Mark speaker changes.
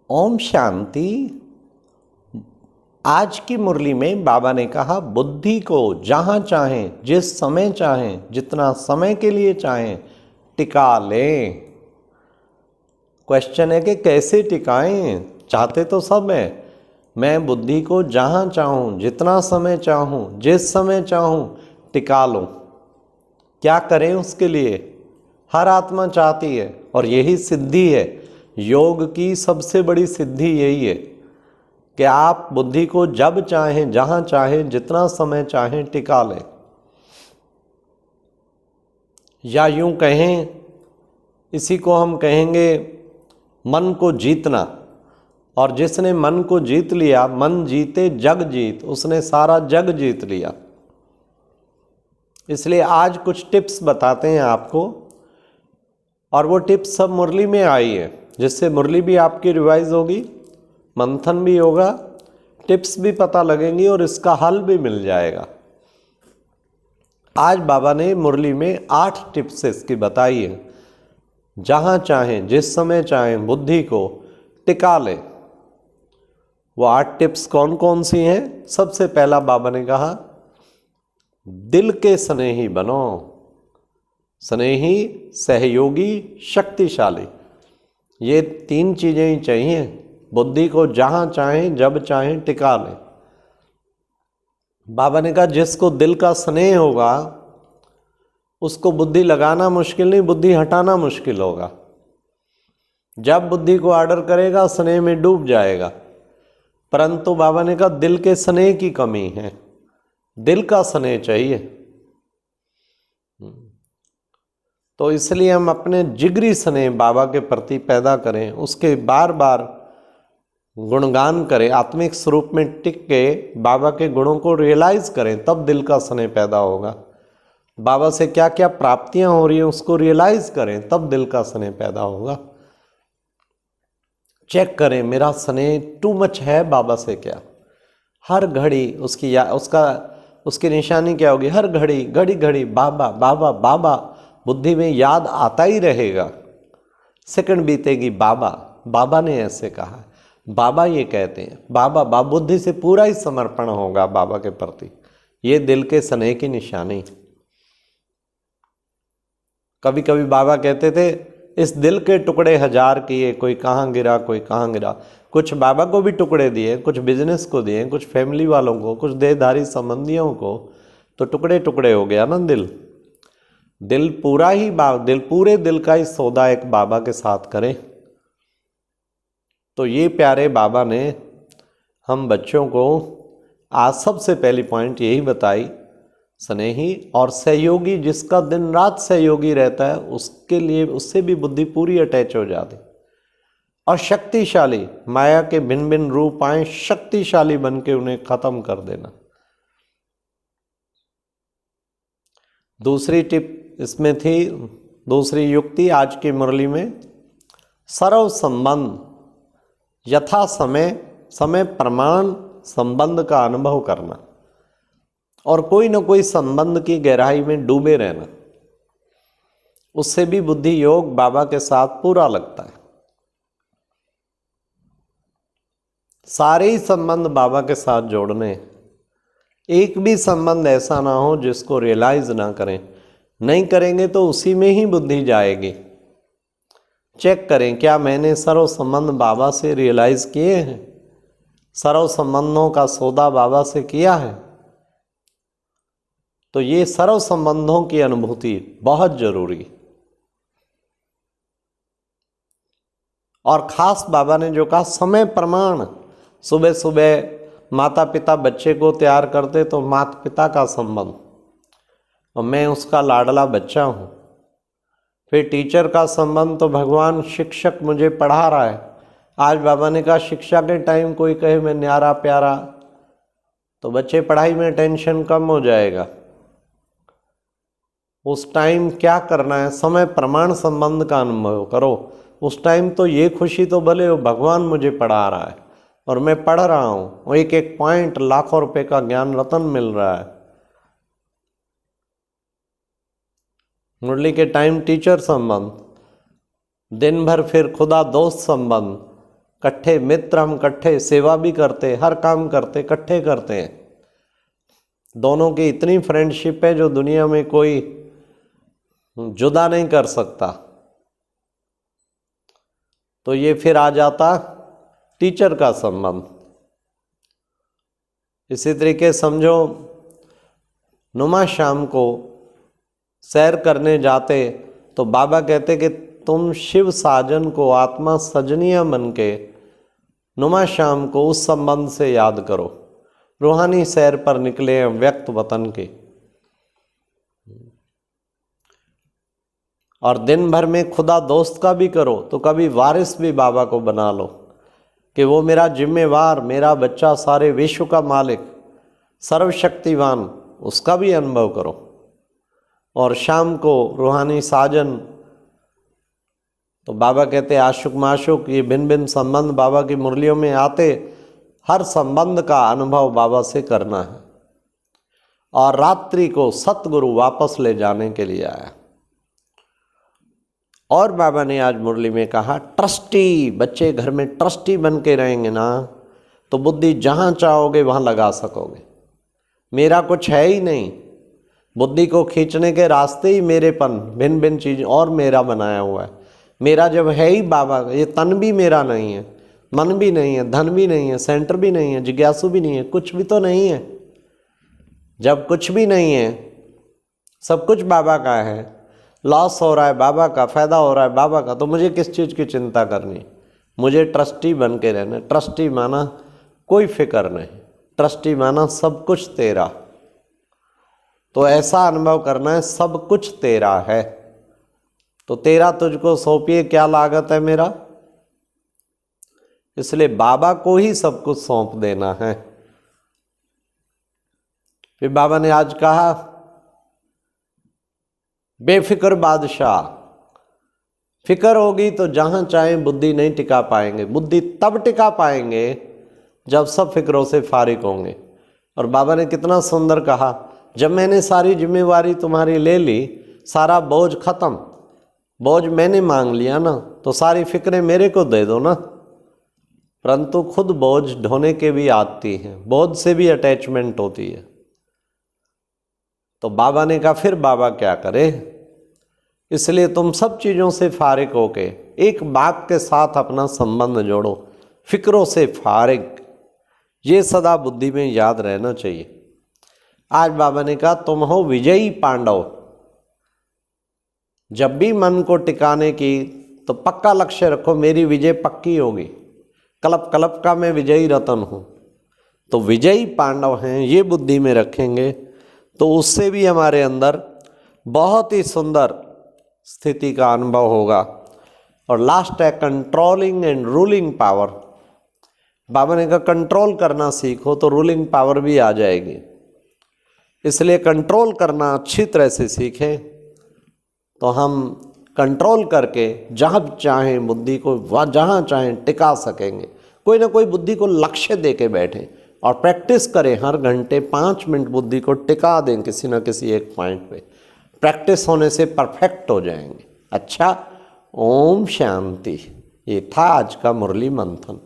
Speaker 1: ओम शांति। आज की मुरली में बाबा ने कहा बुद्धि को जहाँ चाहें, जिस समय चाहें, जितना समय के लिए चाहें टिका लें। क्वेश्चन है कि कैसे टिकाएं? चाहते तो सब है। मैं बुद्धि को जहाँ चाहूँ, जितना समय चाहूँ, जिस समय चाहूँ टिका लूँ। क्या करें उसके लिए? हर आत्मा चाहती है और यही सिद्धि है। योग की सबसे बड़ी सिद्धि यही है कि आप बुद्धि को जब चाहें, जहाँ चाहें, जितना समय चाहें टिका लें। या यूँ कहें, इसी को हम कहेंगे मन को जीतना। और जिसने मन को जीत लिया, मन जीते जग जीत, उसने सारा जग जीत लिया। इसलिए आज कुछ टिप्स बताते हैं आपको, और वो टिप्स सब मुरली में आई है, जिससे मुरली भी आपकी रिवाइज होगी, मंथन भी होगा, टिप्स भी पता लगेंगी और इसका हल भी मिल जाएगा। आज बाबा ने मुरली में 8 टिप्स इसकी बताई है। जहाँ चाहें, जिस समय चाहें बुद्धि को टिका लें। वो 8 टिप्स कौन कौन सी हैं? सबसे पहला बाबा ने कहा दिल के स्नेही बनो। स्नेही, सहयोगी, शक्तिशाली, ये 3 चीज़ें ही चाहिए। बुद्धि को जहाँ चाहें, जब चाहें टिका लें। बाबा ने कहा जिसको दिल का स्नेह होगा उसको बुद्धि लगाना मुश्किल नहीं, बुद्धि हटाना मुश्किल होगा। जब बुद्धि को ऑर्डर करेगा स्नेह में डूब जाएगा। परंतु बाबा ने कहा दिल के स्नेह की कमी है, दिल का स्नेह चाहिए। तो इसलिए हम अपने जिगरी स्नेह बाबा के प्रति पैदा करें, उसके बार बार गुणगान करें, आत्मिक स्वरूप में टिक के बाबा के गुणों को रियलाइज करें, तब दिल का स्नेह पैदा होगा। बाबा से क्या क्या प्राप्तियां हो रही हैं उसको रियलाइज करें, तब दिल का स्नेह पैदा होगा। चेक करें मेरा स्नेह टू मच है बाबा से क्या। हर घड़ी उसकी निशानी क्या होगी? हर घड़ी घड़ी घड़ी बाबा बाबा बाबा बुद्धि में याद आता ही रहेगा। सेकंड बीतेगी बाबा बाबा ने ऐसे कहा, बाबा ये कहते हैं, बाबा बाबा बुद्धि से पूरा ही समर्पण होगा बाबा के प्रति। ये दिल के स्नेह की निशानी। कभी कभी बाबा कहते थे इस दिल के टुकड़े 1000 किए, कोई कहाँ गिरा कोई कहाँ गिरा। कुछ बाबा को भी टुकड़े दिए, कुछ बिजनेस को दिए, कुछ फैमिली वालों को, कुछ देहधारी संबंधियों को, तो टुकड़े टुकड़े हो गया ना दिल। दिल पूरा ही पूरे दिल का ही सौदा एक बाबा के साथ करें। तो ये प्यारे बाबा ने हम बच्चों को आज सबसे पहली पॉइंट यही बताई, स्नेही और सहयोगी। जिसका दिन रात सहयोगी रहता है उसके लिए, उससे भी बुद्धि पूरी अटैच हो जाती। और शक्तिशाली, माया के भिन्न भिन्न रूप आए, शक्तिशाली बन के उन्हें खत्म कर देना। दूसरी टिप इसमें थी, दूसरी युक्ति आज की मुरली में, सर्व संबंध यथा समय प्रमाण संबंध का अनुभव करना और कोई न कोई संबंध की गहराई में डूबे रहना। उससे भी बुद्धि योग बाबा के साथ पूरा लगता है। सारे ही संबंध बाबा के साथ जोड़ने, एक भी संबंध ऐसा ना हो जिसको रियलाइज ना करें। नहीं करेंगे तो उसी में ही बुद्धि जाएगी। चेक करें क्या मैंने सर्व संबंध बाबा से रियलाइज किए हैं, सर्व संबंधों का सौदा बाबा से किया है। तो ये सर्व संबंधों की अनुभूति बहुत जरूरी। और खास बाबा ने जो कहा समय प्रमाण, सुबह सुबह माता पिता बच्चे को तैयार करते तो माता पिता का संबंध, और मैं उसका लाडला बच्चा हूँ। फिर टीचर का संबंध, तो भगवान शिक्षक मुझे पढ़ा रहा है। आज बाबा ने कहा शिक्षा के टाइम कोई कहे मैं न्यारा प्यारा, तो बच्चे पढ़ाई में टेंशन कम हो जाएगा। उस टाइम क्या करना है? समय प्रमाण संबंध का अनुभव करो। उस टाइम तो ये खुशी तो भले हो भगवान मुझे पढ़ा रहा है और मैं पढ़ रहा हूँ, और एक एक पॉइंट लाखों रुपए का ज्ञान रतन मिल रहा है। मुरली के टाइम टीचर संबंध, दिन भर फिर खुदा दोस्त संबंध, इकट्ठे मित्र, हम इकट्ठे सेवा भी करते, हर काम करते, इकट्ठे करते हैं। दोनों की इतनी फ्रेंडशिप है जो दुनिया में कोई जुदा नहीं कर सकता। तो ये फिर आ जाता टीचर का संबंध। इसी तरीके समझो, नुमा शाम को सैर करने जाते तो बाबा कहते कि तुम शिव साजन को आत्मा सजनिया बन के नुमा शाम को उस संबंध से याद करो। रूहानी सैर पर निकले हैं व्यक्त वतन के, और दिन भर में खुदा दोस्त का भी करो तो कभी वारिस भी बाबा को बना लो कि वो मेरा जिम्मेवार, मेरा बच्चा, सारे विश्व का मालिक, सर्वशक्तिवान, उसका भी अनुभव करो। और शाम को रूहानी साजन, तो बाबा कहते आशुक माशुक, ये भिन्न भिन्न संबंध बाबा की मुरलियों में आते, हर संबंध का अनुभव बाबा से करना है। और रात्रि को सतगुरु वापस ले जाने के लिए आया। और बाबा ने आज मुरली में कहा, ट्रस्टी, बच्चे घर में ट्रस्टी बन के रहेंगे ना तो बुद्धि जहाँ चाहोगे वहाँ लगा सकोगे। मेरा कुछ है ही नहीं, बुद्धि को खींचने के रास्ते ही मेरेपन, भिन्न भिन्न चीज़ और मेरा बनाया हुआ है। मेरा जब है ही बाबा, ये तन भी मेरा नहीं है, मन भी नहीं है, धन भी नहीं है, सेंटर भी नहीं है, जिज्ञासु भी नहीं है, कुछ भी तो नहीं है। जब कुछ भी नहीं है, सब कुछ बाबा का है, लॉस हो रहा है बाबा का, फ़ायदा हो रहा है बाबा का, तो मुझे किस चीज़ की चिंता करनी? मुझे ट्रस्टी बन के रहना। ट्रस्टी माना कोई फिक्र नहीं, ट्रस्टी माना सब कुछ तेरा। तो ऐसा अनुभव करना है सब कुछ तेरा है। तो तेरा तुझको सौंपिए, क्या लागत है मेरा? इसलिए बाबा को ही सब कुछ सौंप देना है। फिर बाबा ने आज कहा, बेफिक्र बादशाह, फिक्र होगी तो जहां चाहे बुद्धि नहीं टिका पाएंगे। बुद्धि तब टिका पाएंगे जब सब फिक्रों से फारिग होंगे। और बाबा ने कितना सुंदर कहा, जब मैंने सारी जिम्मेवारी तुम्हारी ले ली, सारा बोझ खत्म, बोझ मैंने मांग लिया ना, तो सारी फिक्रें मेरे को दे दो ना। परंतु खुद बोझ ढोने के भी आती हैं, बोझ से भी अटैचमेंट होती है। तो बाबा ने कहा फिर बाबा क्या करे? इसलिए तुम सब चीज़ों से फारिग होके एक बात के साथ अपना संबंध जोड़ो, फिक्रों से फारिग। ये सदा बुद्धि में याद रहना चाहिए। आज बाबा ने कहा तुम हो विजयी पांडव। जब भी मन को टिकाने की तो पक्का लक्ष्य रखो, मेरी विजय पक्की होगी। कल्प कल्प का मैं विजयी रतन हूँ। तो विजयी पांडव हैं, ये बुद्धि में रखेंगे तो उससे भी हमारे अंदर बहुत ही सुंदर स्थिति का अनुभव होगा। और लास्ट है कंट्रोलिंग एंड रूलिंग पावर। बाबा ने कहा कंट्रोल करना सीखो तो रूलिंग पावर भी आ जाएगी। इसलिए कंट्रोल करना अच्छी तरह से सीखें तो हम कंट्रोल करके जहाँ चाहें बुद्धि को जहाँ चाहें टिका सकेंगे। कोई ना कोई बुद्धि को लक्ष्य दे के बैठें और प्रैक्टिस करें। हर घंटे 5 मिनट बुद्धि को टिका दें किसी न किसी एक पॉइंट पे। प्रैक्टिस होने से परफेक्ट हो जाएंगे। अच्छा, ओम शांति। ये था आज का मुरली मंथन।